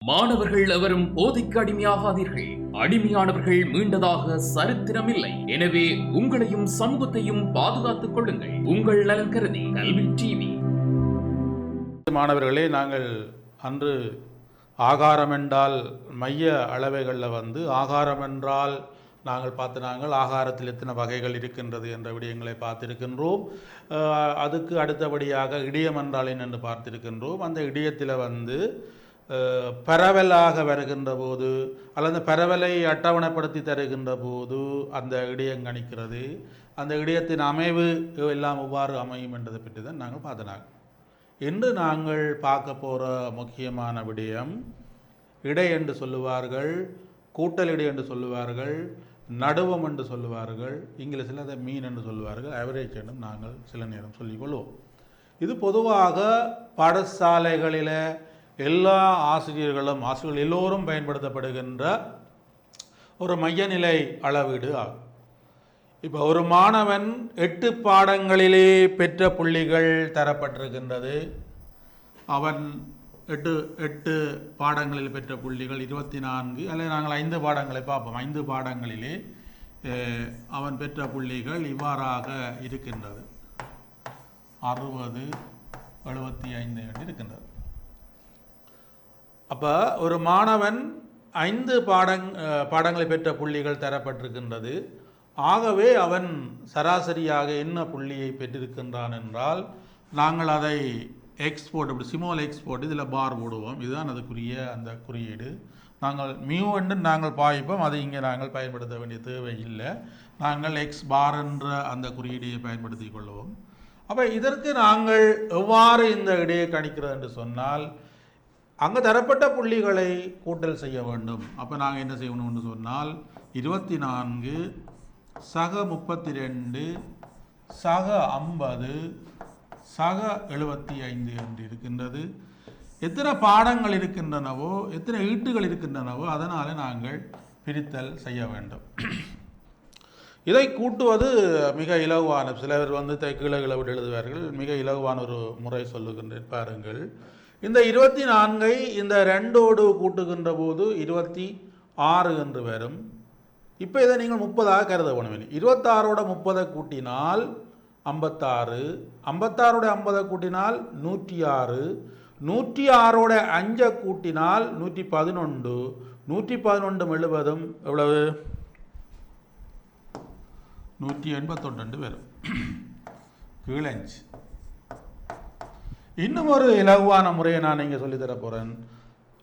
மாணவர்கள் எவரும் போதைக்கு அடிமையாகாதீர்கள். அடிமையானவர்கள் மீண்டதாக சரித்திரமில்லை. எனவே உங்களையும் சமூகத்தையும் பாதுகாத்துக் கொள்ளுங்கள். உங்கள் நலன் கருதி கல்வி டிவி. மாணவர்களே, நாங்கள் அன்று ஆகாரம் என்றால் மைய அளவைகளில் ஆகாரம் என்றால் நாங்கள் ஆகாரத்தில் எத்தனை வகைகள் இருக்கின்றது என்ற விடயங்களை பார்த்திருக்கின்றோம். அதுக்கு அடுத்தபடியாக இடியம் என்றால் என்று பார்த்திருக்கின்றோம். அந்த இடியத்தில் பரவலாக வருகின்ற போது அல்லது பரவலை அட்டவணைப்படுத்தி தருகின்ற போது அந்த இடியம் கணிக்கிறது. அந்த இடியத்தின் அமைவு எல்லாம் எவ்வாறு அமையும் என்றதை பற்றி தான் நாங்கள் பார்த்தனாங்க. இன்று நாங்கள் பார்க்க போகிற முக்கியமான விடயம் இடை என்று சொல்லுவார்கள், கூட்டல் இடை என்று சொல்லுவார்கள், நடுவம் என்று சொல்லுவார்கள், இங்கிலீஷில் அதை மீன் என்று சொல்லுவார்கள், ஆவரேஜ் என்றும் நாங்கள் சில நேரம் சொல்லிக்கொள்வோம். இது பொதுவாக பாடசாலைகளில் எல்லா ஆசிரியர்கள் எல்லோரும் பயன்படுத்தப்படுகின்ற ஒரு மையநிலை அளவீடு ஆகும். இப்போ ஒரு மாணவன் 8 பாடங்களிலே பெற்ற புள்ளிகள் தரப்பட்டிருக்கின்றது. அவன் 8 பாடங்களில் பெற்ற புள்ளிகள் 24, அல்லது நாங்கள் 5 பாடங்களை பார்ப்போம். 5 பாடங்களிலே அவன் பெற்ற புள்ளிகள் இவ்வாறாக இருக்கின்றது. 60, 75 என்று இருக்கின்றது. அப்போ ஒரு மாணவன் 5 பாடங்களை பெற்ற புள்ளிகள் தரப்பட்டிருக்கின்றது. ஆகவே அவன் சராசரியாக என்ன புள்ளியை பெற்றிருக்கின்றான் என்றால் நாங்கள் அதை எக்ஸ்போர்ட், இப்படி சிமோல் எக்ஸ்போர்ட், இதில் பார் போடுவோம். இதுதான் அதுக்குரிய அந்த குறியீடு. நாங்கள் மியூ என்று நாங்கள் பாய்ப்போம். அது இங்கே நாங்கள் பயன்படுத்த வேண்டிய தேவை இல்லை. நாங்கள் எக்ஸ் பார் என்ற அந்த குறியீடையை பயன்படுத்தி கொள்வோம். அப்போ இதற்கு நாங்கள் எவ்வாறு இந்த இடையை கணிக்கிறது என்று சொன்னால், அங்கே தரப்பட்ட புள்ளிகளை கூட்டல் செய்ய வேண்டும். அப்போ நாங்கள் என்ன செய்யணும்னு சொன்னால் 24 சக 32 சக 50 சக 75 என்று இருக்கின்றது. எத்தனை பாடங்கள் இருக்கின்றனவோ, எத்தனை ஈட்டுகள் இருக்கின்றனவோ அதனால் நாங்கள் பிரித்தல் செய்ய வேண்டும். இதை கூட்டுவது மிக இலகுவான, சிலர் கீழே விட்டு எழுதுவார்கள். மிக இலகுவான ஒரு முறை சொல்லுகின்றேன் பாருங்கள். இந்த 24ஐ இந்த 2ஓடு கூட்டுகின்ற போது 26 என்று வரும். இப்போ இதை நீங்கள் 30ஆக கருத வேணும். 26ஓட 30 கூட்டினால் 56, 56ஓட 50 கூட்டினால் 106, 106ஓட 5 கூட்டினால் 111, 111 எழுவதும் எவ்வளவு? 181 வரும். கீழஞ்சு. இன்னும் ஒரு இலகுவான முறையை நான் இங்கே சொல்லித்தர போகிறேன்.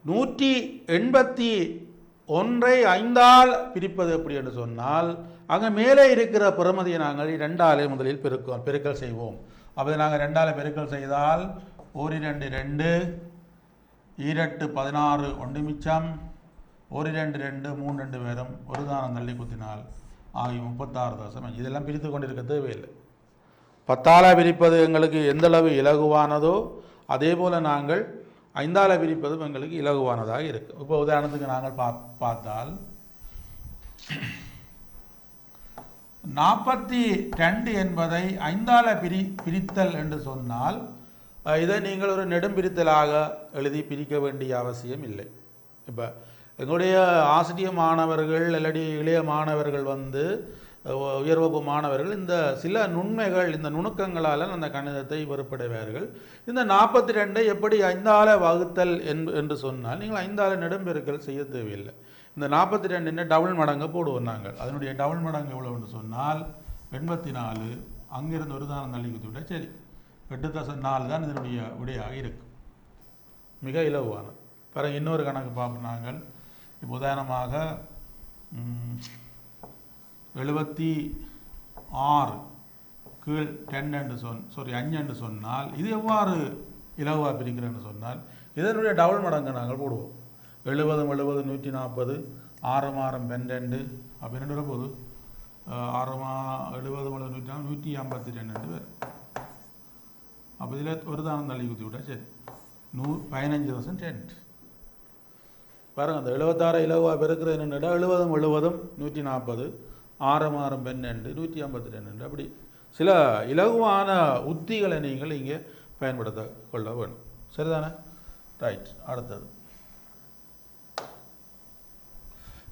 181ஐ 5ஆல் பிரிப்பது எப்படி என்று சொன்னால், அங்கே மேலே இருக்கிற பெறுமதியை நாங்கள் 2ஆல் முதலில் பெருக்கல் செய்வோம். அப்போ நாங்கள் 2ஆல் பெருக்கல் செய்தால் 1 2 2, 2 16 1 மிச்சம், 1 2 2 3 2 வரும். ஒரு தானம் தள்ளி குத்தினால் ஆகிய 36 இதெல்லாம் பிரித்து கொண்டிருக்க தேவையில்லை. 10ஆல் பிரிப்பது எங்களுக்கு எந்தளவு இலகுவானதோ அதே போல் நாங்கள் 5ஆல் பிரிப்பதும் எங்களுக்கு இலகுவானதாக இருக்குது. இப்போ உதாரணத்துக்கு நாங்கள் பார்த்தால் 42 என்பதை 5ஆல் பிரித்தல் என்று சொன்னால் இதை நீங்கள் ஒரு நெடும் பிரித்தலாக எழுதி பிரிக்க வேண்டிய அவசியம் இல்லை. இப்போ எங்களுடைய ஆசிரிய மாணவர்கள் இல்லாட்டி இளைய மாணவர்கள் உயர்வகுப்பு மாணவர்கள் இந்த சில நுண்மைகள், இந்த நுணுக்கங்களால் அந்த கணிதத்தை வெறுப்படைவார்கள். இந்த 42ஐ எப்படி 5ஆல் வகுத்தல் என்று சொன்னால் நீங்கள் 5ஆல் நெடும்பெருக்கல் செய்ய தேவையில்லை. இந்த 42 டபுள் மடங்கு போடுவோம் நாங்கள். அதனுடைய டபுள் மடங்கு எவ்வளோன்னு சொன்னால் 84. அங்கிருந்து ஒரு தானம் தள்ளி குத்தி விட்டால் சரி, 8+4 தான் இதனுடைய விடையாக இருக்கும். மிக இலகுவானது. பிறகு இன்னொரு கணக்கு பார்ப்போம் நாங்கள். இப்போ உதாரணமாக 76 கீழ் 10 என்று 5 என்று சொன்னால் இது எவ்வாறு இலகுவாக பிரிக்கிறேன்னு சொன்னால் இதனுடைய டபுள் மடங்கு நாங்கள் போடுவோம். 70 140, 6 12, அப்போ 2 போது 6 70 152 பேர். அப்போ இதில் ஒரு தானம் தள்ளி குத்தி விட்டால் சரி, 15% பாருங்கள். அந்த 76 இலகுவாக பெருக்கிறது என்னென்னா 70 140, 6 12, 152. அப்படி சில இலகுவான உத்திகளை நீங்கள் இங்கே பயன்படுத்த கொள்ள வேணும். சரிதானே? ரைட். அடுத்தது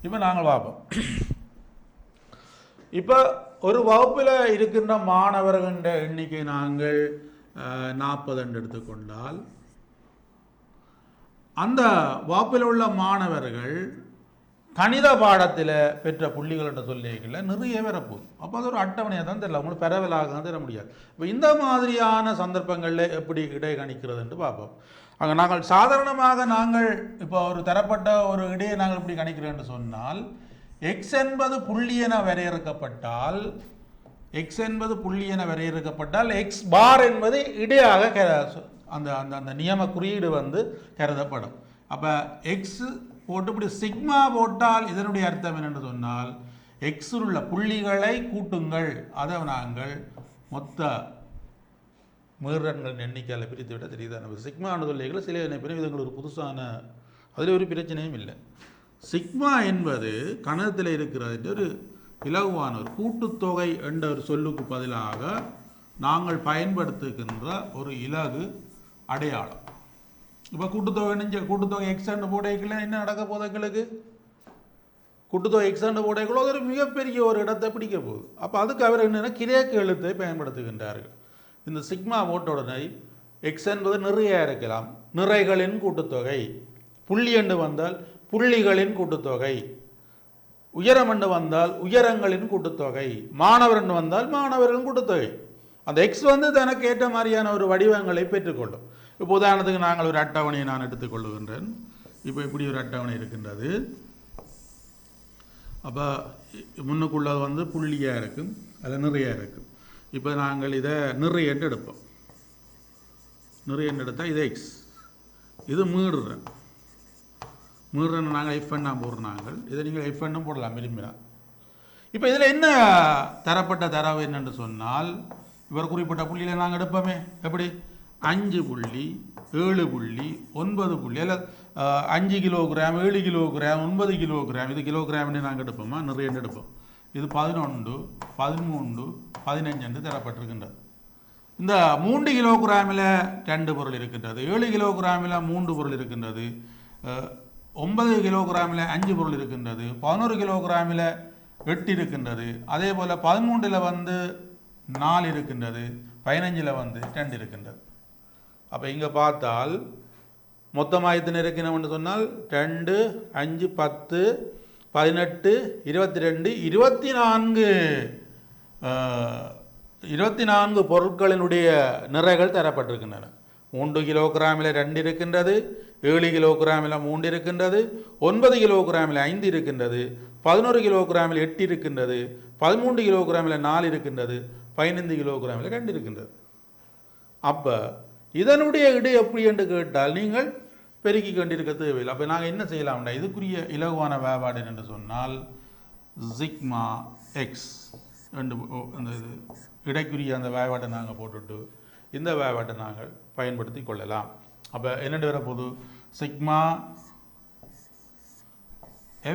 இப்போ நாங்கள் பார்ப்போம். இப்போ ஒரு வகுப்பில் இருக்கின்ற மாணவர்களின் எண்ணிக்கை நாங்கள் 40 என்று எடுத்துக்கொண்டால், அந்த வகுப்பில் உள்ள மாணவர்கள் கணித பாடத்தில் பெற்ற புள்ளிகள் என்று சொல்லிக்கல நிறைய வரப்போகுது. அப்போ அது ஒரு அட்டவணையாக தான் தெரியல, உங்களுக்கு பரவலாக தான் தெரிய முடியாது. இப்போ இந்த மாதிரியான சந்தர்ப்பங்களில் எப்படி இடைகணிக்கிறது என்று பார்ப்போம். அங்கே நாங்கள் சாதாரணமாக நாங்கள் இப்போ ஒரு தரப்பட்ட ஒரு இடையை நாங்கள் எப்படி கணிக்கிறோம் என்று சொன்னால், எக்ஸ் என்பது புள்ளி என வரையறுக்கப்பட்டால் எக்ஸ் பார் என்பது இடையாக அந்த அந்த அந்த நியம குறியீடு வந்து கருதப்படும். அப்போ எக்ஸ் போட்டு இப்படி சிக்மா போட்டால் இதனுடைய அர்த்தம் என்னென்று சொன்னால், எக்ஸில் உள்ள புள்ளிகளை கூட்டுங்கள், அதை நாங்கள் மொத்த மீறன்களின் எண்ணிக்கையில் பிரித்து விட தெரியுது. நம்ம சிக்மானு சொல்லிகளை சில பிறகு இதுங்களுக்கு ஒரு புதுசான அதில் ஒரு பிரச்சனையும் இல்லை. சிக்மா என்பது கணத்தில் இருக்கிறது ஒரு இலகுவான ஒரு கூட்டுத்தொகை என்ற ஒரு சொல்லுக்கு பதிலாக நாங்கள் பயன்படுத்துகின்ற ஒரு இலகு அடையாளம். இப்போ கூட்டுத்தொகை எக்ஸ்டெண்ட் போடைக்குள்ள என்ன நடக்க போகுது? எங்களுக்கு கூட்டுத்தொகை எக்ஸ்டெண்ட் போடைக்குள்ள ஒரு மிகப்பெரிய ஒரு இடத்தை பிடிக்க போகுது. அப்போ அதுக்கு அவர் என்னென்னா கிரேக்க எழுத்தை பயன்படுத்துகின்றார்கள். இந்த சிக்மா போட்ட உடனே எக்ஸ் என்பது நிறைய இருக்கலாம், நிறைகளின் கூட்டுத்தொகை. புள்ளி என்று வந்தால் புள்ளிகளின் கூட்டுத்தொகை. உயரம் என்று வந்தால் உயரங்களின் கூட்டுத்தொகை. மாணவர் என்று வந்தால் மாணவர்களின் கூட்டுத்தொகை. அந்த எக்ஸ் வந்து தனக்கு ஏற்ற மாதிரியான ஒரு வடிவங்களை பெற்றுக்கொள்ளும். இப்போ உதாரணத்துக்கு நாங்கள் ஒரு அட்டவணையை நான் எடுத்துக்கொள்ளுகின்றேன். இப்போ இப்படி ஒரு அட்டவணை இருக்கின்றது. அப்போ முன்னுக்குள்ளது வந்து புள்ளியாக இருக்கும், அதில் நிறைய இருக்கும். இப்போ நாங்கள் இதை நிறைய என்று எடுப்போம். நிறைய என்று எடுத்தால் இது எக்ஸ், இது மீடுறேன் நாங்கள் எஃப்என்னா போடுறோம். நாங்கள் இதை நீங்கள் எஃப்என்னும் போடலாம் விரும்பினா. இப்போ இதில் என்ன தரப்பட்ட தரவு என்னென்று சொன்னால், இவர் குறிப்பிட்ட புள்ளியில் நாங்கள் எடுப்போமே எப்படி 5 புள்ளி 7 புள்ளி 9 புள்ளி அல்ல 5 கிலோகிராம் 7 கிலோகிராம் 9 கிலோகிராம், இது கிலோகிராம்னு நாங்கள் எடுப்போமா? நிறைய எடுப்போம். இது 11 13 15 என்று தரப்பட்டிருக்கின்றது. இந்த 3 கிலோகிராமில் 2 பொருள் இருக்கின்றது, 7 கிலோகிராமில் 3 பொருள் இருக்கின்றது, 9 கிலோகிராமில் 5 பொருள் இருக்கின்றது, 11 கிலோகிராமில் 8 இருக்கின்றது, அதே போல் 13 வந்து 4 இருக்கின்றது, 15 வந்து 2 இருக்கின்றது. அப்போ இங்கே பார்த்தால் மொத்தமாக எத்தனை இருக்கணும்னு சொன்னால் 2 5 10 18 22 24 பொருட்களினுடைய நிறைகள் தரப்பட்டிருக்கின்றன. 3 கிலோகிராமில் 2 இருக்கின்றது, 7 கிலோகிராமில் 3 இருக்கின்றது, 9 கிலோகிராமில் 5 இருக்கின்றது, 11 கிலோகிராமில் 8 இருக்கின்றது, 13 கிலோகிராமில் 4 இருக்கின்றது, 15 கிலோகிராமில் 2 இருக்கின்றது. அப்போ இதனுடைய இடை எப்படி என்று கேட்டால் நீங்கள் பெருக்கி கொண்டிருக்க தேவையில்லை. அப்போ நாங்கள் என்ன செய்யலாம்டா, இதுக்குரிய இலகுவான வேறுபாடு என்று சொன்னால் சிக்மா எக்ஸ் ரெண்டு அந்த இது இடைக்குரிய அந்த வேறுபாட்டை நாங்கள் போட்டுட்டு இந்த வேறுபாட்டை நாங்கள் பயன்படுத்தி கொள்ளலாம். அப்போ என்னென்று வரப்போது சிக்மா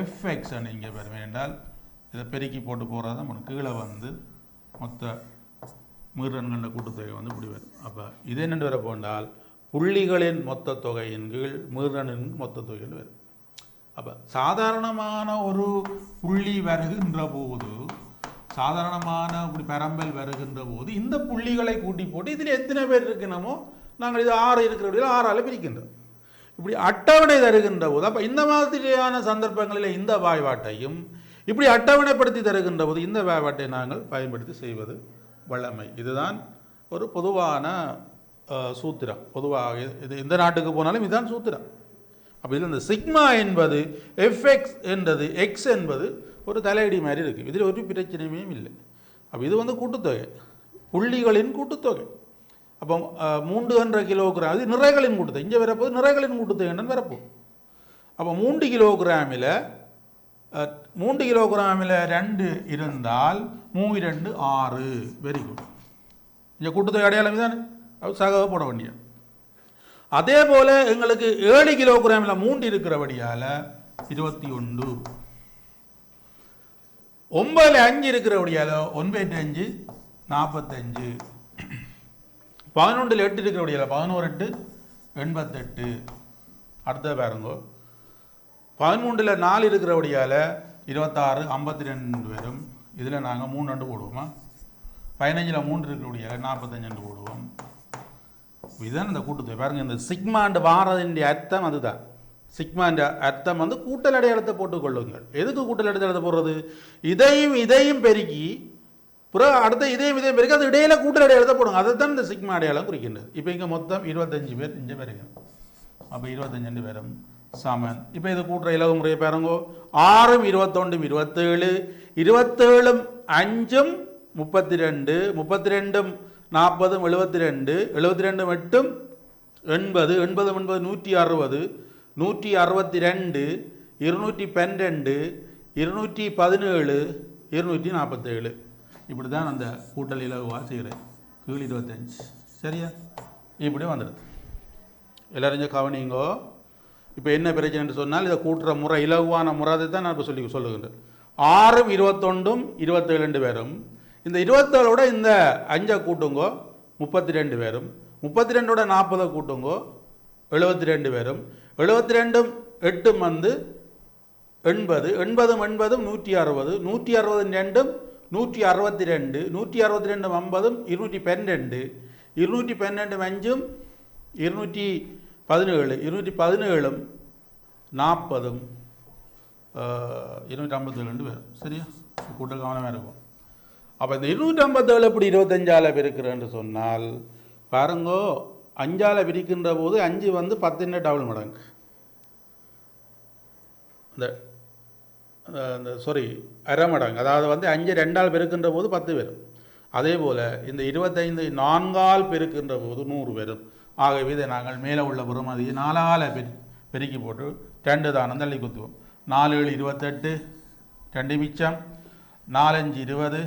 எஃப்எக்ஸ் இங்கே வருவேன் என்றால் இதை பெருக்கி போட்டு போகிறது தான் கீழே வந்து மொத்த மீறன்களின் கூட்டுத்தொகை வந்து இப்படி வரும். அப்போ இது என்னென்று வரப்போன்றால் புள்ளிகளின் மொத்த தொகையின் கீழ் மீறனின் மொத்த தொகையில் வரும். அப்போ சாதாரணமான ஒரு புள்ளி வருகின்ற போது, சாதாரணமான இப்படி பரம்பல் வருகின்ற போது இந்த புள்ளிகளை கூட்டி போட்டு இதில் எத்தனை பேர் இருக்கணுமோ நாங்கள் இது 6 இருக்கிற 6ஆல் பிரிக்கின்றோம். இப்படி அட்டவணை தருகின்ற போது அப்போ இந்த மாதிரியான சந்தர்ப்பங்களில் இந்த வாய்பாட்டையும் இப்படி அட்டவணைப்படுத்தி தருகின்ற போது இந்த வாய்பாட்டை நாங்கள் பயன்படுத்தி செய்வது வல்லமை. இதுதான் ஒரு பொதுவான சூத்திரம். பொதுவாக இது எந்த நாட்டுக்கு போனாலும் இதுதான் சூத்திரம். அப்போ இதில் இந்த சிக்மா என்பது எஃப்எக்ஸ் என்றது எக்ஸ் என்பது ஒரு தலையடி மாதிரி இருக்குது. இதில் ஒரு பிரச்சனையுமே இல்லை. அப்போ இது வந்து கூட்டுத்தொகை, புள்ளிகளின் கூட்டுத்தொகை. அப்போ 300 கிலோகிராம் இது நிறைகளின் கூட்டுத்தொகை. இங்கே வரப்போது நிறைகளின் கூட்டுத்தொகை என்னன்னு வரப்போம். அப்போ 3 கிலோகிராமில் 2 இருந்தால் 3 2 6 வெரி குட். இங்கே கூட்டுத்தொகை அடையாளம் தானே, அது சகவ போட வேண்டிய. அதே போல் எங்களுக்கு 7 கிலோகிராமில் 3 இருக்கிறபடியால் 21, 9ல் 5 இருக்கிறபடியால் 9 5 45, 11ல் 8 இருக்கிறபடியால் 11 8 88. அடுத்த பாருங்க 13ல் 4 இருக்கிறபடியால் 26 52 வரும். இதில் நாங்கள் 3 2 போடுவோமா? 15ல் 3 இருக்கிறபடியால் 45 போடுவோம். இதுதான் இந்த கூட்டுத்தொகை. பாருங்கள், இந்த சிக்மாண்டு வாரதின் அர்த்தம் அதுதான். சிக்மாண்ட அர்த்தம் வந்து கூட்டல் அடையாளத்தை போட்டுக்கொள்ளுங்கள். எதுக்கு கூட்டல் அடையாளத்தை போடுறது? இதையும் பெருக்கி அடுத்த இதையும் பெருக்கி அது இடையில கூட்டல் அடையாளத்தை போடுங்க. அதை தான் இந்த சிக்மா அடையாளம் குறிக்கின்றது. இப்போ இங்கே மொத்தம் 25 பேர் இங்கே பெருக்கணும். அப்போ 25 பேரும் சமன். இப்போ இது கூட்டுற இலவு முறையை பாருங்கோ. 6 21 27 27 5 32 32 40 72 72 8 80 80 160 162 212 217 247. இப்படி தான் அந்த கூட்டல் இலகுவாக செய்கிறேன். கீழ் 25 சரியா? இப்படி வந்துடுது. எல்லாரும் கவனிங்கோ. இப்போ என்ன பிரச்சனைன்னு சொன்னால் இதை கூட்டுற முறை இலகுவான முறை தான் நான் இப்போ சொல்லுகின்றேன். 6 21 27 பேரும் இந்த 27ஓட இந்த 5 கூட்டுங்கோ 32 பேரும் 32ஓட 40 கூட்டுங்கோ 72 பேரும் 72 8 வந்து 80 80 80 160 160 2 162 162 50 212 212 5 217 217 40 257 பேர் சரியா? கூட்டல் கவனமாக இருக்கும். அப்போ இந்த 257 எப்படி 25ஆல் பெருக்கிறேன்னு சொன்னால் பாருங்கோ, 5ஆல் பிரிக்கின்ற போது 5 வந்து 10 டபுள் மடங்கு. இந்த அரை மடங்கு. அதாவது வந்து 5 2ஆல் பெருக்கின்ற போது 10 பேரும். அதே போல் இந்த 25 4ஆல் பெருக்கின்ற போது 100 பேரும். ஆகவே இதை நாங்கள் மேலே உள்ள புறமதியை 4ஆல் பெருக்கி போட்டு 2 தானம் தள்ளி குத்துவோம். 4 7 28 2 மிச்சம் 4 5 20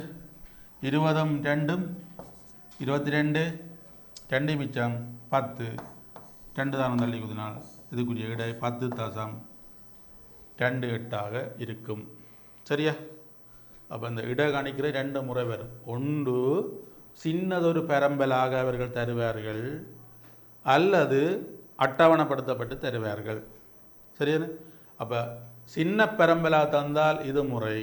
20 2 22 2 மிச்சம் 10 2 தானம் தள்ளி குத்தினால் இதுக்குரிய இடை 10.28 இருக்கும் சரியா? அப்போ இந்த இட கணிக்கிற 2 முறை வரும். ஒன்று சின்னதொரு பரம்பலாக அவர்கள் தருவார்கள், அல்லது அட்டவணைப்படுத்தப்பட்டு தருவார்கள் சரியான? அப்போ சின்ன பரம்பலாக தந்தால் இது முறை,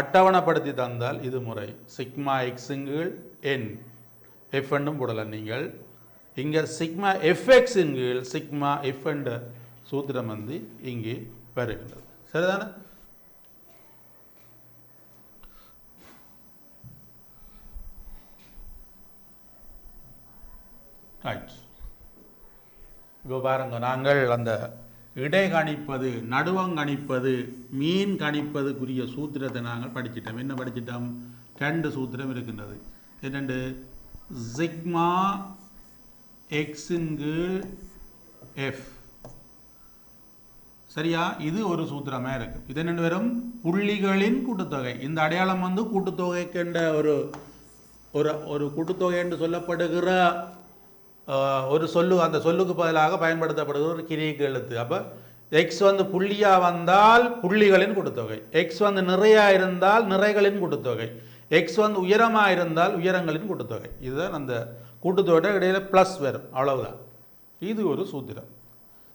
அட்டவணைப்படுத்தி தந்தால் இது முறை. சிக்மா எக்ஸுங்கள் என் எஃப் என்றும் போடலாம் நீங்கள். இங்கே சிக்மா எஃப்எக்ஸுங்கள் சிக்மா எஃப் என்ற சூத்திரம் வந்து இங்கே வருகின்றது சரிதானே? ரைட். இப்போ பாருங்க, நாங்கள் அந்த இடை கணிப்பது, நடுவம் கணிப்பது, மீன் கணிப்பதுக்குரிய சூத்திரத்தை நாங்கள் படிச்சிட்டோம். என்ன படிச்சிட்டோம்? 2 சூத்திரம் இருக்கின்றது. என்னென்று? சிக்மா எக்ஸுங்கு எஃப் சரியா? இது ஒரு சூத்திரமாக இருக்குது. இது என்னென்னு வரும்? புள்ளிகளின் கூட்டுத்தொகை. இந்த அடையாளம் வந்து கூட்டுத்தொகைக்கின்ற ஒரு ஒரு கூட்டுத்தொகை என்று சொல்லப்படுகிற ஒரு சொல்லு, அந்த சொல்லுக்கு பதிலாக பயன்படுத்தப்படுகிற ஒரு கிரீக்கு எழுத்து. அப்போ எக்ஸ் வந்து புள்ளியாக வந்தால் புள்ளிகளின் கூட்டுத்தொகை, எக்ஸ் வந்து நிறையாக இருந்தால் நிறைகளின் கூட்டுத்தொகை, எக்ஸ் வந்து உயரமாக இருந்தால் உயரங்களின் கூட்டுத்தொகை. இதுதான் அந்த கூட்டுத்தொகை இடையில் ப்ளஸ் வரும், அவ்வளவுதான். இது ஒரு சூத்திரம்.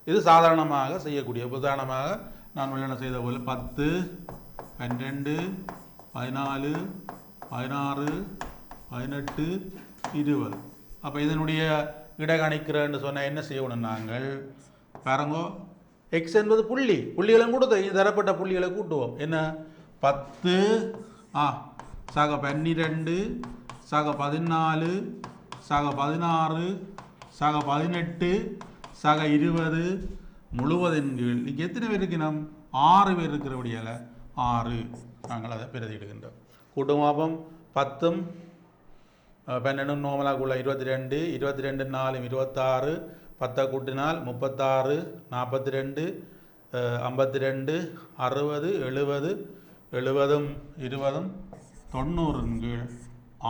இது சாதாரணமாக செய்யக்கூடிய. உதாரணமாக நான் முன்ன செய்த போல 10 12 14 16 18 20. அப்போ இதனுடைய இடை கணிக்கிறேன்னு சொன்னால் என்ன செய்யணும்? நாங்கள் பாருங்கோ, எக்ஸ் என்பது புள்ளி, புள்ளிகளும் கூட்டுத்தொகை, தரப்பட்ட புள்ளிகளை கூட்டுவோம். என்ன? 10 சக 12 சக 14 சக 16 சக 18 சக 20 முழுவதின் கீழ். இங்கே எத்தனை பேர் இருக்கணும்? 6 பேர் இருக்கிறபடியால் 6 நாங்கள் அதை பிரதியிடுகின்றோம். கூட்டுமாபம் 10 12 நோமலாக்குள்ள 22 22 4 26 10 கூட்டினால் 36 42 52 60 70 70 20 90 கீழ்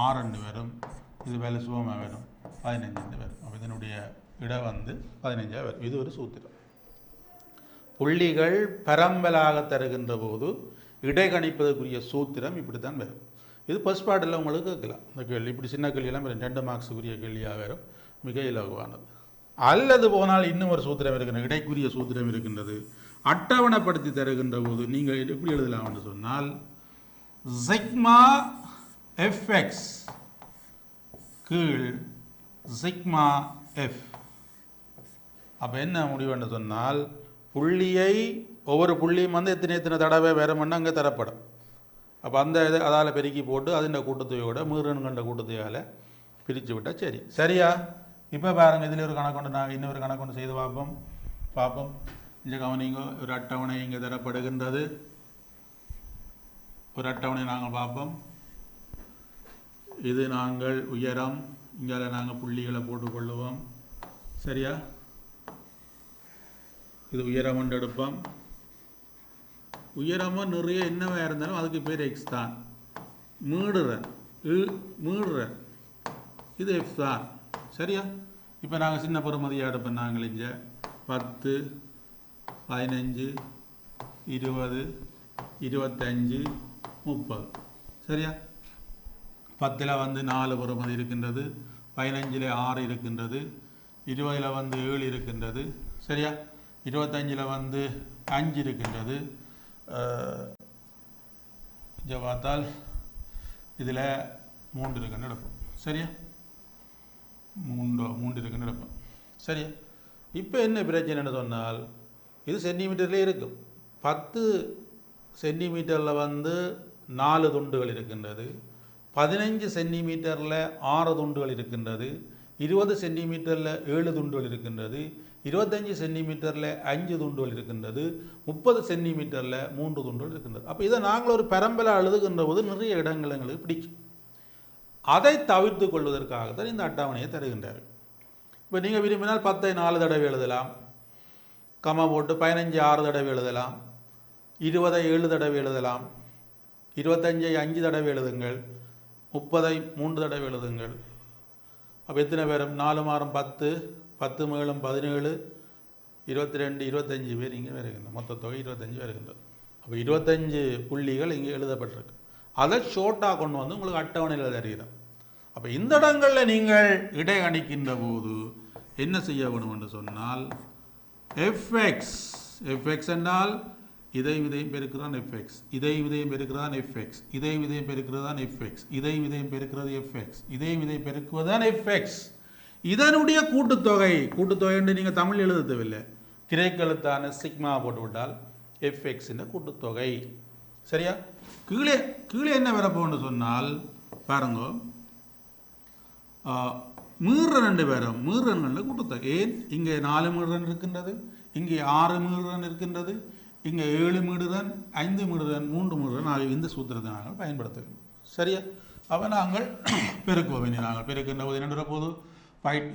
6 வரும். இது வேலை சுகமாக வரும் 15 வரும். அப்போ இதனுடைய இடம் வந்து 15 வரும். இது ஒரு சூத்திரம். புள்ளிகள் பரம்பலாக தருகின்ற போது இடை கணிப்பதற்குரிய சூத்திரம் இப்படி தான் வரும். இது ஃபர்ஸ்ட் பார்ட்டில் உங்களுக்கு கேட்கலாம். இந்த கேள்வி இப்படி சின்ன கேள்வியெல்லாம் 2 மார்க்ஸுக்குரிய கேள்வியாக வரும், மிக இலகுவானது. அல்லது போனால் இன்னும் ஒரு சூத்திரம் இருக்கின்றது, இடைக்குரிய சூத்திரம் இருக்கின்றது. அட்டவணைப்படுத்தி தருகின்ற போது நீங்கள் எப்படி எழுதலாம் என்று சொன்னால் சிக்மா எஃப்எக்ஸ் கீழ் சிக்மா எஃப். அப்போ என்ன முடிவு என்று சொன்னால் புள்ளியை ஒவ்வொரு புள்ளியும் வந்து எத்தனை தடவை வேறுமென்று அங்கே தரப்படும். அப்போ அந்த இதை அதால் பெருக்கி போட்டு அதின் கூட்டுத்தொகையோட மீறன்கண்ட கூட்டுத்தொகையால் பிரித்து விட்டால் சரி. சரியா? இப்போ பாருங்கள், இதில் ஒரு கணக்கு கொண்டு நாங்கள் இன்னொரு கணக்கு கொண்டு செய்து பார்ப்போம். இந்த கவனிங்க, ஒரு அட்டவணை இங்கே தரப்படுகின்றது. ஒரு அட்டவணை நாங்கள் பார்ப்போம். இது நாங்கள் உயரம், இங்கே நாங்கள் புள்ளிகளை போட்டுக்கொள்ளுவோம். சரியா? இது உயரம் என்று எடுப்போம். உயரமும் நிறைய என்னவாக இருந்தாலும் அதுக்கு பேர் எக்ஸ் தான். மீடுறன் இது எஃப் தான். சரியா? இப்போ நாங்கள் சின்ன பெறுமதியாக எடுப்போம். நாங்கள் இங்கே 10, 15, 20, 25, 30. சரியா? 10ல் வந்து 4 பெறுமதி இருக்கின்றது, 15ல் 6 இருக்கின்றது, 20ல் வந்து 7 இருக்கின்றது. சரியா? 25ல் வந்து 5 இருக்கின்றது. இங்கே பார்த்தால் இதில் 3 இருக்குன்னு எடுப்போம். சரியா? 3 இருக்குன்னு எடுப்போம். சரியா? இப்போ என்ன பிரச்சனைன்னு சொன்னால் இது சென்டிமீட்டர்லேயே இருக்கும். 10 சென்டிமீட்டரில் வந்து 4 துண்டுகள் இருக்கின்றது, 15 சென்டிமீட்டரில் 6 துண்டுகள் இருக்கின்றது, 20 சென்டிமீட்டரில் 7 துண்டுகள் இருக்கின்றது, 25 சென்டிமீட்டரில் 5 துண்டுகள் இருக்கின்றது, 30 சென்டிமீட்டரில் 3 துண்டுகள் இருக்கின்றது. அப்போ இதை நாங்கள் ஒரு பரம்பலாக எழுதுகின்ற போது நிறைய இடங்கள் எங்களுக்கு பிடிக்கும். அதை தவிர்த்து கொள்வதற்காக தான் இந்த அட்டவணையை தருகின்றார். இப்போ நீங்கள் விரும்பினால் 10ஐ 4 தடவை எழுதலாம், கமா போட்டு 15ஐ 6 தடவை எழுதலாம், 20ஐ 7 தடவை எழுதலாம், 25ஐ 5 தடவை எழுதுங்கள், 30ஐ 3 தடவை எழுதுங்கள். அப்போ எத்தனை பேரும் 4 மாறும் 10, 10 மேலும் 17, 22, 25 பேர் இங்கே வருகின்ற மொத்த தொகை 25 வருகின்றது. அப்போ 25 புள்ளிகள் இங்கே எழுதப்பட்டிருக்கு. அதை ஷோர்ட்டாக கொண்டு வந்து உங்களுக்கு அட்டவணையில் தருகிறோம். அப்போ இந்த இடங்களில் நீங்கள் இடை கணிக்கின்ற போது என்ன செய்ய வேணும் என்று சொன்னால் எஃப்எக்ஸ் என்றால் இதையும் பெருக்குதான் எஃப்எக்ஸ், இதையும் பெருக்குதான் எஃப்எக்ஸ், இதையும் பெருக்குறதான் எஃப்எக்ஸ், இதையும் பெருக்கிறது எஃப்எக்ஸ், இதையும் பெருக்குவதுதான் எஃப்எக்ஸ். இதனுடைய கூட்டுத்தொகை என்று நீங்கள் தமிழ் எழுத தேவையில்லை, கிரேக்க எழுத்தான சிக்மா போட்டுவிட்டால் எஃப்எக்ஸின் கூட்டுத்தொகை. சரியா? கீழே என்ன வரப்போன்னு சொன்னால் பாருங்க, மீறன் 2 பேரும் மீறன்கள் கூட்டுத்தொகை. ஏன் இங்கே 4 மீறன் இருக்கின்றது, இங்கே 6 மீறன் இருக்கின்றது, இங்கே 7 மீடுதான், 5 மீடுதான், 3 மீடுதான் ஆகிய இந்த சூத்திரத்தை நாங்கள் பயன்படுத்துகிறோம். சரியா? அப்போ நாங்கள் பெருக்குவோம். இனி நாங்கள் பெருக்கின்ற போது என்ன போது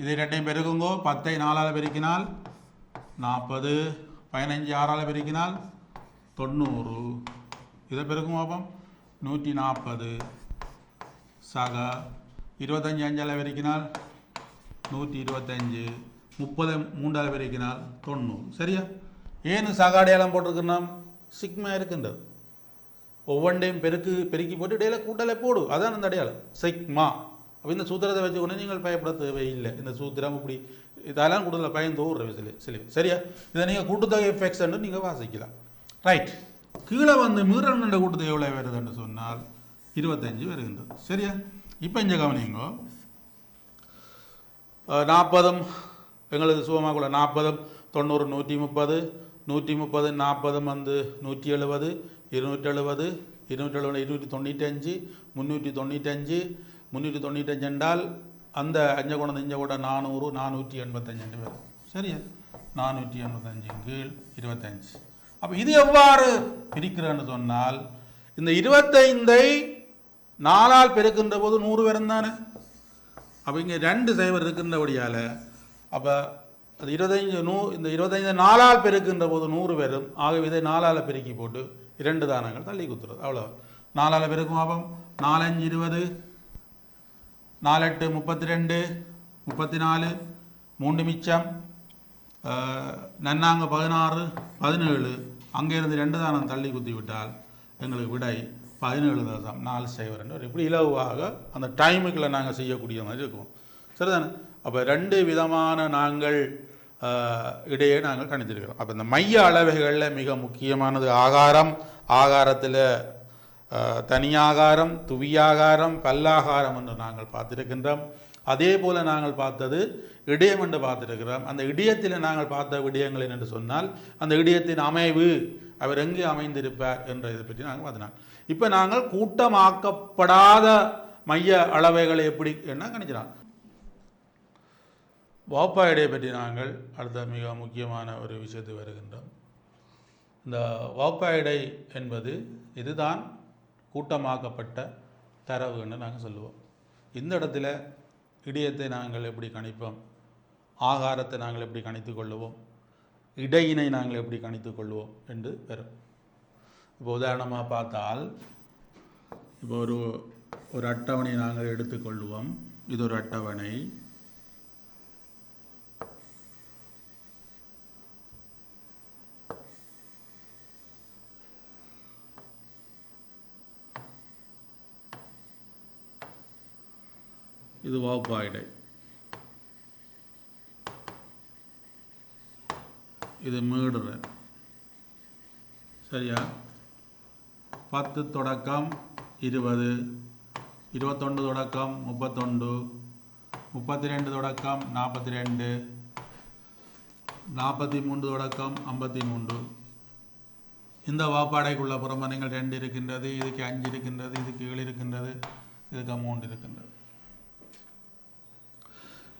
இதை 2ஐயும் பெருக்குங்கோ. 10ஐ 4ஆல் பெருக்கினால் 40, 15 6ஆல் பெருக்கினால் 90. இதை பெருக்கும் பார்ப்போம். 140 சக 25 5ஆல் பெருக்கினால் 125, 30 3ஆல் பெருக்கினால் 90. சரியா? ஏன் சக அடையாளம் போட்டிருக்குன்னா சிக்மா இருக்கின்றது. ஒவ்வொன்றையும் பெருக்கி போட்டு இடையில கூட்டலை போடு, அதான் அந்த அடையாளம் சிக்மா. அப்போ இந்த சூத்திரத்தை வச்சுக்கொண்டு நீங்கள் பயப்பட தேவையில்லை. இந்த சூத்திரம் இப்படி இதெல்லாம் கூடுதல் பயன் தோறுற சில. சரியா? இதை நீங்கள் கூட்டுத்தொகை எஃப்எக்ஸ் என்று நீங்கள் வாசிக்கலாம். ரைட். கீழே வந்து மீறன் கண்ட கூட்டுத்தொகை எவ்வளோ வருதுன்னு சொன்னால் 25 வருகின்றது. சரியா? இப்போ இங்கே கவனிங்கோ, 40 எங்களுக்கு சுகமாக கூட 40, 90, 130, 130, 40 வந்து 170, 270, 295, 395, 395 என்றால் அந்த 5 கொண்டு இங்கே கூட 400, 485 வரும். சரியா? 485 கீழ் 25. அப்போ இது எவ்வாறு பிரிக்கிறேன்னு சொன்னால் இந்த 25ஐ 4ஆல் பெருக்கின்ற போது 100 வரும் தானே. அப்போ இங்கே 2 சைவர் இருக்கின்றபடியால் அப்போ அது 25 இந்த 25 4ஆல் பெருக்கின்ற போது 100 வரும். ஆகவே இதை 4ஆல் பெருக்கி போட்டு 2 தானங்கள் தள்ளி குத்துறது. அவ்வளோ 4ஆல் பெருக்கும். ஆகும் 4 5 20, 4 8 32, 34, 3 மிச்சம், நன்னாங்க 16, 17. அங்கே இருந்து 2 தானம் தள்ளி குத்தி விட்டால் எங்களுக்கு விடை 17.40 இப்படி இலவாக அந்த டைமுக்குள்ள நாங்கள் செய்யக்கூடிய மாதிரி இருக்கும். சரிதானே? அப்போ 2 விதமான நாங்கள் இடையே நாங்கள் கணித்திருக்கிறோம். அப்போ இந்த மைய அளவைகளில் மிக முக்கியமானது ஆகாரம். ஆகாரத்தில் தனியாகாரம், துவியாகாரம், பல்லாகாரம் என்று நாங்கள் பார்த்திருக்கின்றோம். அதே போல் நாங்கள் பார்த்தது இடையம் என்று பார்த்திருக்கிறோம். அந்த இடையத்தில் நாங்கள் பார்த்த விடயங்கள் என்று சொன்னால் அந்த இடையத்தின் அமைவு, அவர் எங்கே அமைந்திருப்பார் என்ற இதை பற்றி நாங்கள் பார்த்தோம். இப்போ நாங்கள் கூட்டமாக்கப்படாத மைய அளவைகளை எப்படி என்ன கணிக்கிறான். வாப்பா இடையை பற்றி நாங்கள் அடுத்த மிக முக்கியமான ஒரு விஷயத்துக்கு வருகின்றோம். இந்த வாப்பா இடை என்பது இதுதான் கூட்டமாக்கப்பட்ட தரவு என்று நாங்கள் சொல்லுவோம். இந்த இடத்துல இடையத்தை நாங்கள் எப்படி கணிப்போம், ஆகாரத்தை நாங்கள் எப்படி கணித்து கொள்ளுவோம், இடையினை நாங்கள் எப்படி கணித்து கொள்வோம் என்று வரும். இப்போ உதாரணமாக பார்த்தால் இப்போ ஒரு அட்டவணை நாங்கள் எடுத்துக்கொள்வோம். இது ஒரு அட்டவணை. இது வகுப்பா இடை, இது மீடுற. சரியா? 10 தொடக்கம் 20, 21 தொடக்கம் 31, 32 தொடக்கம் 42, 43 தொடக்கம் 53. இந்த வாப்பாடைக்குள்ள புறமனைகள் 2 இருக்கின்றது, இதுக்கு 5 இருக்கின்றது, இதுக்கு 7 இருக்கின்றது, இதுக்கு 3 இருக்கின்றது.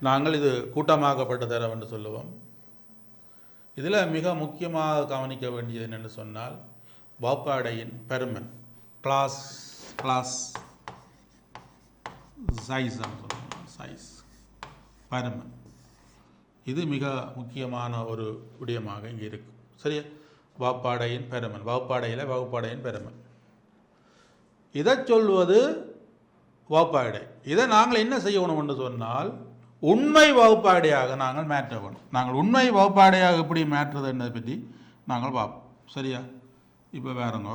நாங்கள் இது கூட்டமாக்கப்பட்ட தரவு என்று சொல்லுவோம். இதில் மிக முக்கியமாக கவனிக்க வேண்டியது என்னென்னு சொன்னால் வாப்பாடையின் பெருமன், கிளாஸ் சைஸ் சைஸ் பெருமன். இது மிக முக்கியமான ஒரு விடயமாக இங்கே இருக்கும். சரியா? வாப்பாடையின் பெருமன், வகுப்பாடையின் பெருமன், இதை சொல்வது வாப்பாடை. இதை நாங்கள் என்ன செய்யணும் என்று சொன்னால் உண்மை வகுப்பாடையாக நாங்கள் மாற்ற வேணும். நாங்கள் உண்மை வகுப்பாடையாக எப்படி மாற்றுறது என்பதை பற்றி நாங்கள் பார்ப்போம். சரியா? இப்போ வேறுங்க,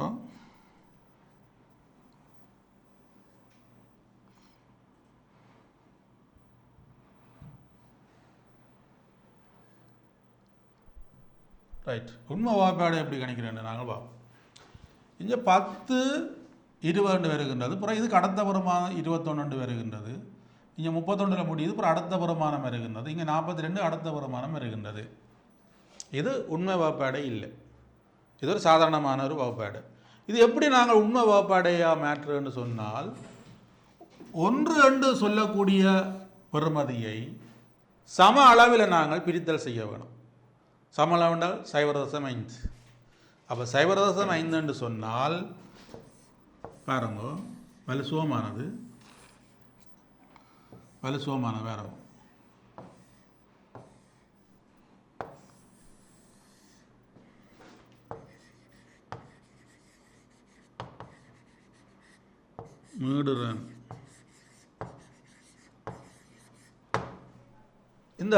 ரைட். உண்மை வகுப்பாடை எப்படி கணிக்கிறேன்னு நாங்கள் பார்ப்போம். இங்கே 10, 20 வருகின்றது. அப்புறம் இதுக்கு அடுத்த வருமானம் 21 வருகின்றது. இங்கே 31 முடியுது. அப்புறம் அடுத்த வருமானம் வருகின்றது. இங்கே 42 அடுத்த வருமானம் வருகின்றது. இது உண்மை வகுப்பாடை இல்லை. இது ஒரு சாதாரணமான ஒரு வகுப்பாடை. இது எப்படி நாங்கள் உண்மை வகுப்பாடையாக மாற்றுன்னு சொன்னால் 1 என்று சொல்லக்கூடிய பெறுமதியை சம அளவில் நாங்கள் பிரித்தல் செய்ய வேணும். சம அளவுண்டால் 0.5. அப்போ 0.5 என்று சொன்னால் பாருங்க, வலுசுவமானது வேற மீடுறன். இந்த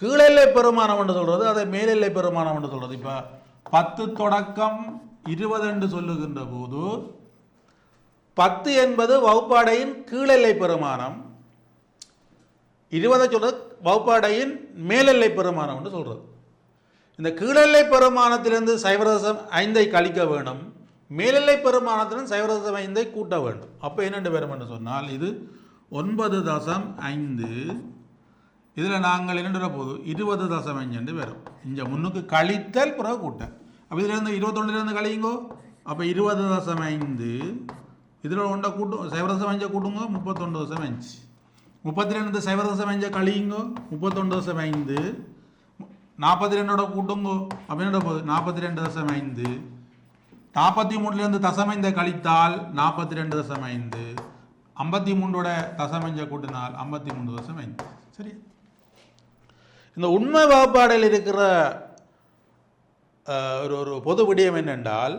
கீழெல்லை பெருமானம் என்று சொல்றது, அதை மேலெல்லை பெருமானம் என்று சொல்றது. இப்போ 10 தொடக்கம் 20 என்று சொல்லுகின்ற போது 10 என்பது வகுப்பாடையின் கீழெல்லை பெருமானம், 20 சொல்றது வகுப்பாடையின் மேலெல்லை பெருமானம் என்று சொல்றது. இந்த கீழெல்லை பெருமானத்திலிருந்து 0.5 கழிக்க வேணும், மேலெல்லை பெருமானத்திலிருந்து 0.5 கூட்ட வேண்டும். அப்போ என்னென்று வரும் என்று சொன்னால் இது 9.5. இதில் நாங்கள் என்னென்ற போது 20.5 வரும். இங்கே முன்னுக்கு கழித்தல் பிறகு கூட்ட. அப்போ இதிலிருந்து 21 கழியுங்கோ. அப்போ 20.5. இதில் ஒன்றை கூட்டும் 0.5 கூட்டுங்க 31.5. 32 0.5 கழியுங்கோ 31.5. 42 கூட்டுங்கோ. அப்போ என்ன போகுது 42.5. 43 தசமைந்த கழித்தால் 42.5. 53 தசமைஞ்ச கூட்டினால் 53.5. சரி. இந்த உண்மை வகுப்பாடையில் இருக்கிற ஒரு பொது விடயம் என்னென்றால்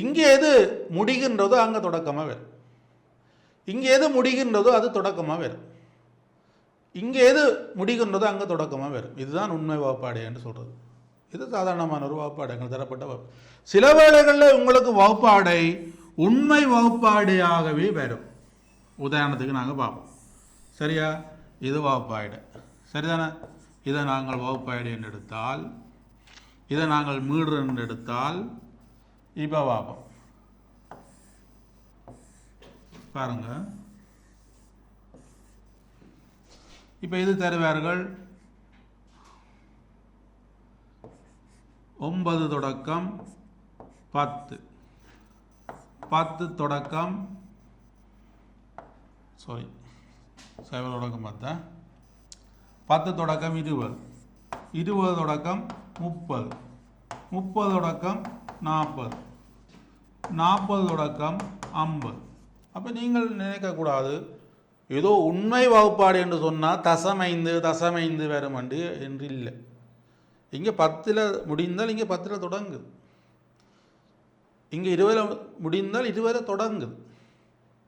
இங்கே எது முடிகின்றதோ அங்கே தொடக்கமாக வரும், இங்கே எது முடிகின்றதோ அது தொடக்கமாக வரும், இங்கே எது முடிகின்றதோ அங்கே தொடக்கமாக வரும். இதுதான் உண்மை வகுப்பாடை என்று சொல்கிறது. இது சாதாரணமான ஒரு வகுப்பாடை, எங்களுக்கு தரப்பட்ட வகுப்பு. சில வேளைகளில் உங்களுக்கு வகுப்பாடை உண்மை வகுப்பாடையாகவே வரும். உதாரணத்துக்கு நாங்கள் பார்ப்போம். சரியா? இது வகுப்பாடை சரிதானே? இதை நாங்கள் வகுப்பாடு என்று எடுத்தால், இதை நாங்கள் மீடு என்று எடுத்தால், இப்போ பார்ப்போம் பாருங்க. இப்போ இது தருவார்கள் 9 தொடக்கம் 10, 10 தொடக்கம் 7 தொடக்கம் 10, 10 தொடக்கம் 20, 20 தொடக்கம் 30, 30 தொடக்கம் 40, 40 தொடக்கம் 50. அப்போ நீங்கள் நினைக்கக்கூடாது ஏதோ உண்மை வகுப்பாடு என்று சொன்னால் தசமைந்து வரும் என்று இல்லை. இங்கே 10 முடிந்தால் இங்கே 10 தொடங்குது, இங்கே 20 முடிந்தால் 20 தொடங்குது,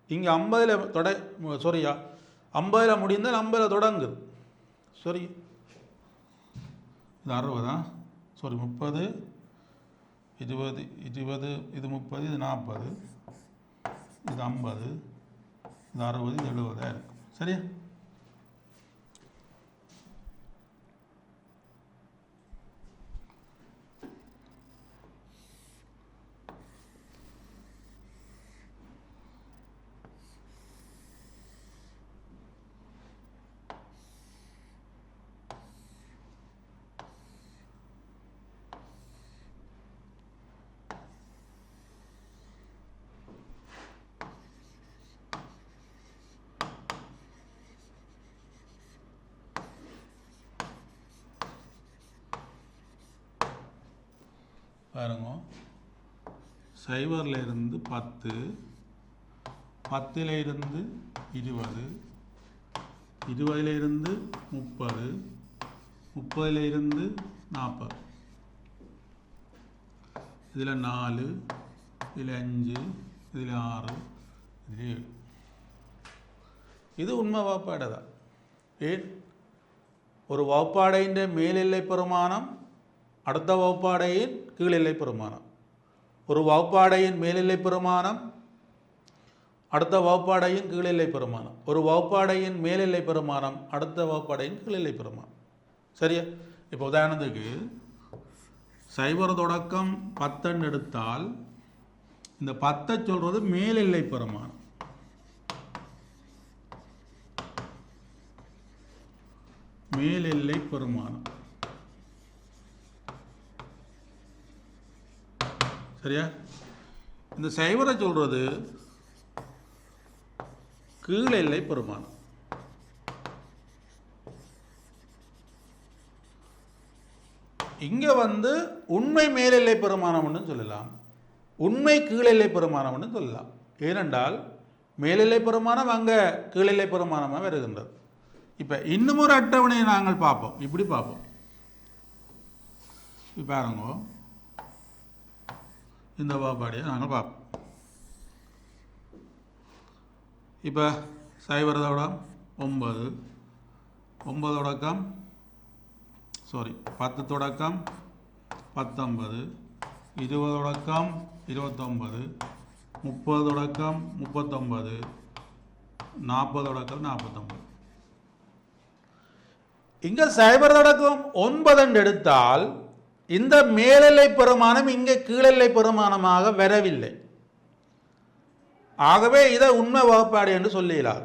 இங்கே 50 50 முடிந்தால் 50 தொடங்குது. சரி, இது 60 30 20 20 இது 30 இது 40 இது 50 இது 60 இது 70 இருக்கும். சரியா? பாருங்க, 0 இருந்து 10, 10 இருந்து 20, 20 இருந்து 30, 30 இருந்து 40, இதில் 4, இதில் 5, இதில் 6, இதில் 7. இது உண்மை வகுப்பாடை தான். ஏன்? ஒரு வகுப்பாடையின் மேலெல்லை பெருமானம் அடுத்த வகுப்பாடையின் கீழெல்லை பெருமானம், ஒரு வகுப்பாடையின் மேலெல்லை பெருமானம் அடுத்த வகுப்பாடையின் கீழெல்லை பெருமானம், ஒரு வகுப்பாடையின் மேலெல்லை பெருமானம் அடுத்த வகுப்பாடையின் கீழெல்லை பெருமானம். சரியா? இப்போ உதாரணத்துக்கு 0 தொடக்கம் 10 எடுத்தால் இந்த 10 சொல்றது மேலெல்லை பெருமானம். மேலெல்லை பெருமானம். சரியா? இந்த 0 சொல்றது கீழெல்லை பெருமானம். இங்க உண்மை மேலெல்லை பெருமானம்னு சொல்லலாம், உண்மை கீழெல்லை பெருமானம்னு சொல்லலாம். ஏனென்றால் மேலெல்லை பெருமானம் அங்க கீழெல்லை பெருமானமாக வருகின்றது. இப்போ இன்னும் ஒரு அட்டவணையை நாங்கள் பார்ப்போம். இப்படி பார்ப்போம். இப்போ பாருங்க, இந்த வகுப்பாடையை நாங்கள் பார்ப்போம். இப்போ 0 தொடக்கம் 9, 9 தொடக்கம் 10 தொடக்கம் 19, 20 தொடக்கம் 29, 30 தொடக்கம் 39, 40 தொடக்கம் 49. இங்கே 0 தொடக்கம் 9 எடுத்தால் இந்த மேலெல்லை பெருமானம் இங்கே கீழெல்லை பெருமானமாக வரவில்லை. ஆகவே இதை உண்மை வகுப்பாடு என்று சொல்லிடலாம்.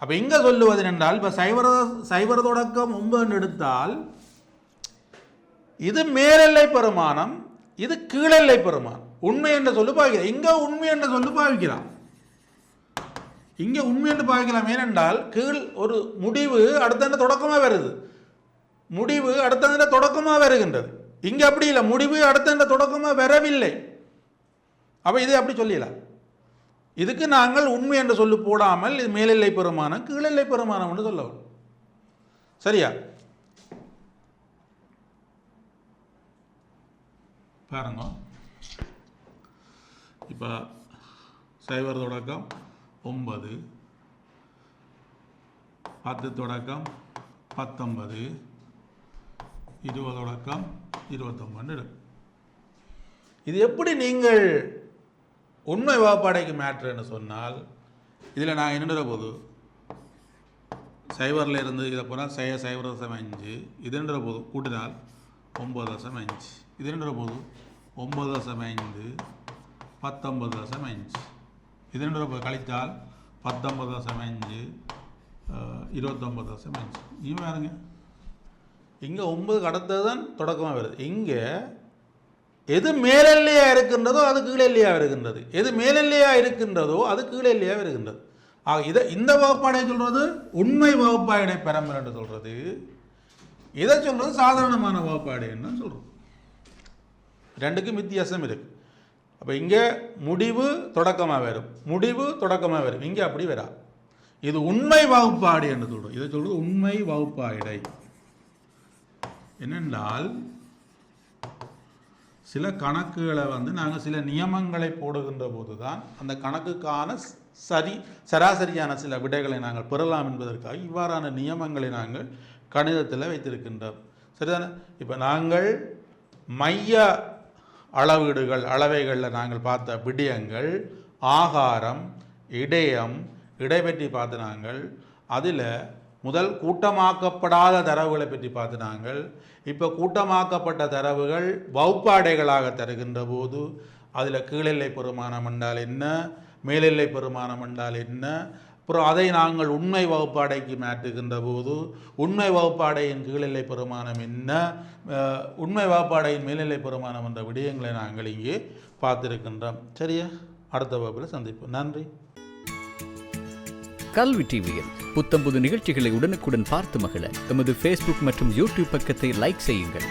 அப்ப இங்க சொல்லுவது என்றால் இப்ப 0 தொடக்கம் 9 எடுத்தால் இது மேலெல்லை பெருமானம், இது கீழெல்லை பெருமானம். உண்மை என்று சொல்லி பாய்க்கலாம். இங்க உண்மை என்று சொல்லி பாய்க்கலாம். இங்க உண்மை என்று பாய்க்கலாம். ஏனென்றால் கீழ் ஒரு முடிவு அடுத்த தொடக்கமா வருது, முடிவு அடுத்த தொடக்கமா வருகின்றது. இங்க அப்படி இல்லை, முடிவு அடுத்த தொடக்கமா வரவில்லை. அப்ப இதை அப்படி சொல்லலாம். இதுக்கு நாங்கள் உண்மை என்று சொல்லி போடாமல் இது மேலெல்லை பெருமானம் கீழெல்லை பெருமானம் என்று சொல்லவும். சரியா? பாருங்க, இப்போ 0 தொடக்கம் 9, 10 தொடக்கம் 19, 20 தொடக்கம் 29 இருக்கு. இது எப்படி நீங்கள் உண்மை வகுப்பாடைக்கு மேட்ருன்னு சொன்னால், இதில் நான் என்ன போது சைவரில் இருந்து இதை போனால் 0.5 இதுன்ற போது கூட்டினால் 9.5 இதுன்ற போது 9.5 19.5 இதுன்ற போது கழித்தால் 19.5 29.5 நீ பாருங்க இங்கே 9 அடுத்தது தான் தொடக்கமாக வருது. இங்கே எது மேலெல்லையாக இருக்கின்றதோ அது கீழெல்லையாக இருக்கின்றது, எது மேலெல்லையாக இருக்கின்றதோ அது கீழெல்லையாக இருக்கின்றது. ஆக இந்த வகுப்பாடை சொல்கிறது உண்மை வகுப்பாடை பெறம்பல் என்று சொல்கிறது, இதை சொல்கிறது சாதாரணமான வகுப்பாடைன்னு தான் சொல்கிறோம். ரெண்டுக்கும் வித்தியாசம் இருக்குது. அப்போ இங்கே முடிவு தொடக்கமாக வரும், முடிவு தொடக்கமாக வரும், இங்கே அப்படி வரா. இது உண்மை வகுப்பாடு என்று சொல்கிறோம். இதை சொல்கிறது உண்மை வகுப்பாடை. என்னென்றால் சில கணக்குகளை நாங்கள் சில நியமங்களை போடுகின்ற போது தான் அந்த கணக்குக்கான சராசரியான சில விடைகளை நாங்கள் பெறலாம் என்பதற்காக இவ்வாறான நியமங்களை நாங்கள் கணிதத்தில் வைத்திருக்கின்றோம். சரிதானே? இப்போ நாங்கள் மைய அளவீடுகள் அளவைகளில் நாங்கள் பார்த்த விடயங்கள் ஆகாரம், இடையம், இடைப்பற்றி பார்த்து நாங்கள் அதில் முதல் கூட்டமாக்கப்படாத தரவுகளை பற்றி பார்த்து நாங்கள் இப்போ கூட்டமாக்கப்பட்ட தரவுகள் வகுப்பாடைகளாக தருகின்ற போது அதில் கீழெல்லை பெருமானம் என்றால் என்ன, மேலெல்லை பெருமானம் என்றால் என்ன, அப்புறம் அதை நாங்கள் உண்மை வகுப்பாடைக்கு மாற்றுகின்ற போது உண்மை வகுப்பாடையின் கீழெல்லை பெருமானம் என்ன, உண்மை வகுப்பாடையின் மேலெல்லை பெருமானம் என்ற விடயங்களை நாங்கள் இங்கே பார்த்திருக்கின்றோம். சரியா? அடுத்த வகுப்பில் சந்திப்போம். நன்றி. கல்வி டிவியில் புத்தம்புது நிகழ்ச்சிகளை உடனுக்குடன் பார்த்து மகிழ எமது ஃபேஸ்புக் மற்றும் யூடியூப் பக்கத்தை லைக் செய்யுங்கள்.